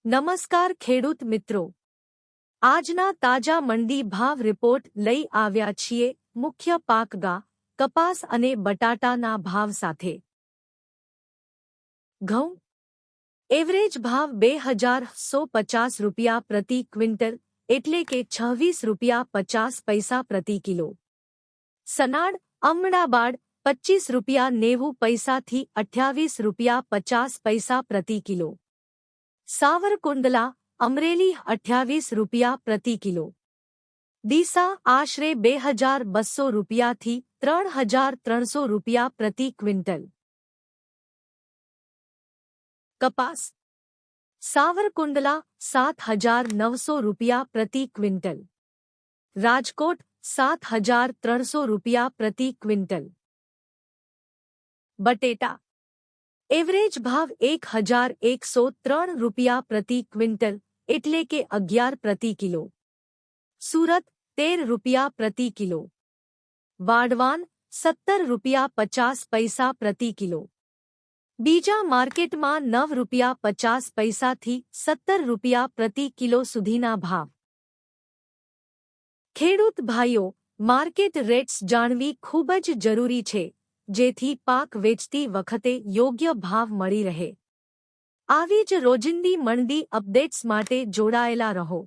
નમસ્કાર ખેડૂત મિત્રો, આજના તાજા મંડી ભાવ રિપોર્ટ લઈ આવ્યા છીએ મુખ્ય પાક કપાસ અને બટાટાના ભાવ સાથે। ઘઉં એવરેજ ભાવ 2150 રૂપિયા પ્રતિ ક્વિન્ટલ એટલે કે 26 રૂપિયા 50 પૈસા પ્રતિ કિલો। સનાડ અમડાબાદ 25 રૂપિયા 90 પૈસાથી 28 રૂપિયા 50 પૈસા પ્રતિ કિલો। સાવરકુંડલા અમરેલી 28 રૂપિયા પ્રતિ કિલો। ડીસા આશરે 2200 રૂપિયાથી 3300 રૂપિયા પ્રતિ ક્વિન્ટલ। કપાસ સાવરકુંડલા 7900 રૂપિયા પ્રતિ ક્વિન્ટલ। રાજકોટ 7300 રૂપિયા પ્રતિ ક્વિન્ટલ। બટેટા એવરેજ ભાવ 1103 રૂપિયા પ્રતિ ક્વિન્ટલ એટલે કે 11 પ્રતિ કિલો। સુરત 13 રૂપિયા પ્રતિ કિલો। વાઢવાન 17 રૂપિયા 50 પૈસા પ્રતિ કિલો। બીજા માર્કેટમાં 9 રૂપિયા 50 પૈસાથી 17 રૂપિયા પ્રતિ કિલો સુધીના ભાવ। ખેડૂત ભાઈઓ, માર્કેટ રેટ્સ જાણવી ખૂબ જ જરૂરી છે, જેથી પાક વેચતી વખતે યોગ્ય ભાવ મળી રહે। આવી જ રોજિંદી મંડી અપડેટ્સ માટે જોડાયેલા રહો।